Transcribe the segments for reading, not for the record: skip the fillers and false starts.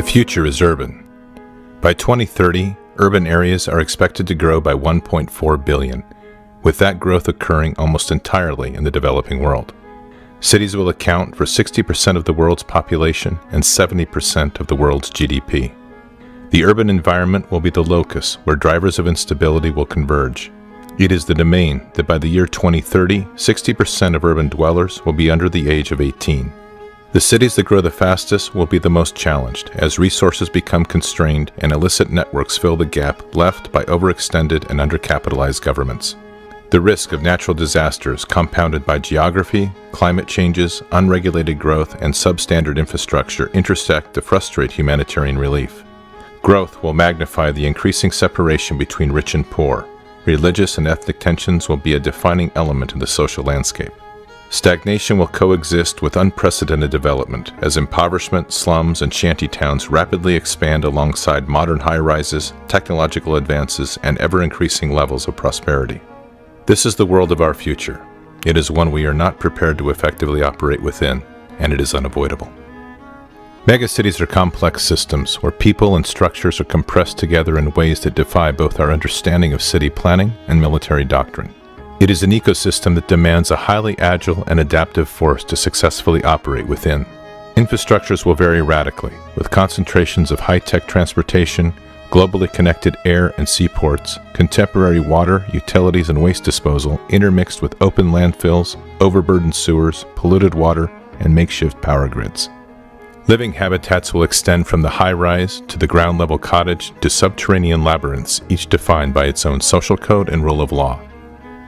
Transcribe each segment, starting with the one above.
The future is urban. By 2030, urban areas are expected to grow by 1.4 billion, with that growth occurring almost entirely in the developing world. Cities will account for 60% of the world's population and 70% of the world's GDP. The urban environment will be the locus where drivers of instability will converge. It is the domain that by the year 2030, 60% of urban dwellers will be under the age of 18. The cities that grow the fastest will be the most challenged as resources become constrained and illicit networks fill the gap left by overextended and undercapitalized governments. The risk of natural disasters compounded by geography, climate changes, unregulated growth, and substandard infrastructure intersect to frustrate humanitarian relief. Growth will magnify the increasing separation between rich and poor. Religious and ethnic tensions will be a defining element in the social landscape. Stagnation will coexist with unprecedented development as impoverishment, slums, and shantytowns rapidly expand alongside modern high-rises, technological advances, and ever-increasing levels of prosperity. This is the world of our future. It is one we are not prepared to effectively operate within, and it is unavoidable. Megacities are complex systems where people and structures are compressed together in ways that defy both our understanding of city planning and military doctrine. It is an ecosystem that demands a highly agile and adaptive force to successfully operate within. Infrastructures will vary radically, with concentrations of high-tech transportation, globally connected air and seaports, contemporary water, utilities, and waste disposal intermixed with open landfills, overburdened sewers, polluted water, and makeshift power grids. Living habitats will extend from the high-rise to the ground-level cottage to subterranean labyrinths, each defined by its own social code and rule of law.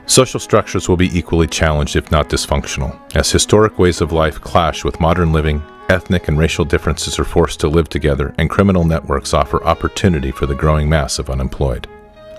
Social structures will be equally challenged if not dysfunctional, as historic ways of life clash with modern living, ethnic and racial differences are forced to live together, and criminal networks offer opportunity for the growing mass of unemployed.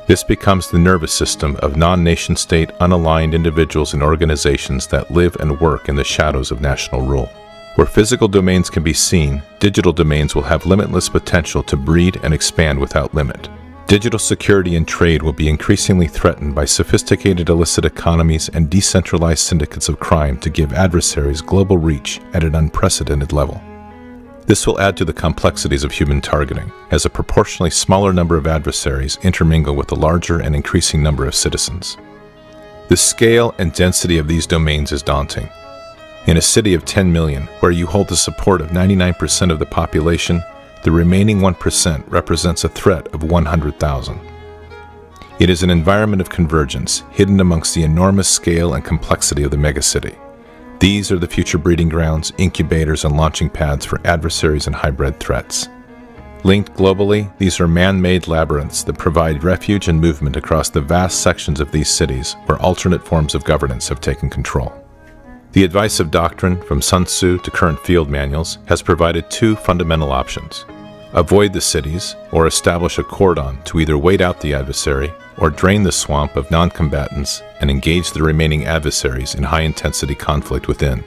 This becomes the nervous system of non-nation-state, unaligned individuals and organizations that live and work in the shadows of national rule. Where physical domains can be seen, digital domains will have limitless potential to breed and expand without limit. Digital security and trade will be increasingly threatened by sophisticated illicit economies and decentralized syndicates of crime to give adversaries global reach at an unprecedented level. This will add to the complexities of human targeting, as a proportionally smaller number of adversaries intermingle with a larger and increasing number of citizens. The scale and density of these domains is daunting. In a city of 10 million, where you hold the support of 99% of the population, the remaining 1% represents a threat of 100,000. It is an environment of convergence, hidden amongst the enormous scale and complexity of the megacity. These are the future breeding grounds, incubators, and launching pads for adversaries and hybrid threats. Linked globally, these are man-made labyrinths that provide refuge and movement across the vast sections of these cities where alternate forms of governance have taken control. The advice of doctrine, from Sun Tzu to current field manuals, has provided two fundamental options. Avoid the cities, or establish a cordon to either wait out the adversary or drain the swamp of non-combatants and engage the remaining adversaries in high-intensity conflict within.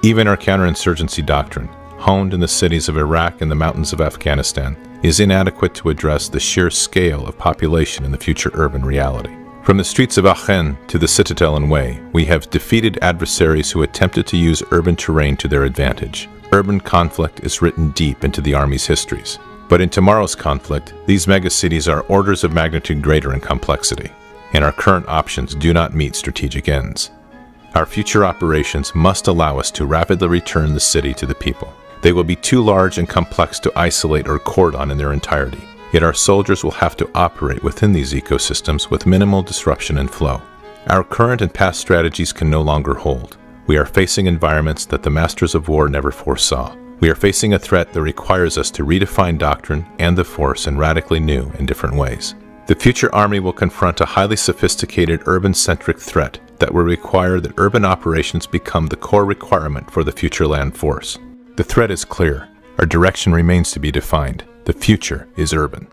Even our counterinsurgency doctrine, honed in the cities of Iraq and the mountains of Afghanistan, is inadequate to address the sheer scale of population in the future urban reality. From the streets of Aachen to the Citadel and Way, we have defeated adversaries who attempted to use urban terrain to their advantage. Urban conflict is written deep into the Army's histories. But in tomorrow's conflict, these megacities are orders of magnitude greater in complexity, and our current options do not meet strategic ends. Our future operations must allow us to rapidly return the city to the people. They will be too large and complex to isolate or cordon in their entirety. Yet our soldiers will have to operate within these ecosystems with minimal disruption and flow. Our current and past strategies can no longer hold. We are facing environments that the masters of war never foresaw. We are facing a threat that requires us to redefine doctrine and the force in radically new and different ways. The future Army will confront a highly sophisticated urban-centric threat that will require that urban operations become the core requirement for the future land force. The threat is clear. Our direction remains to be defined. The future is urban.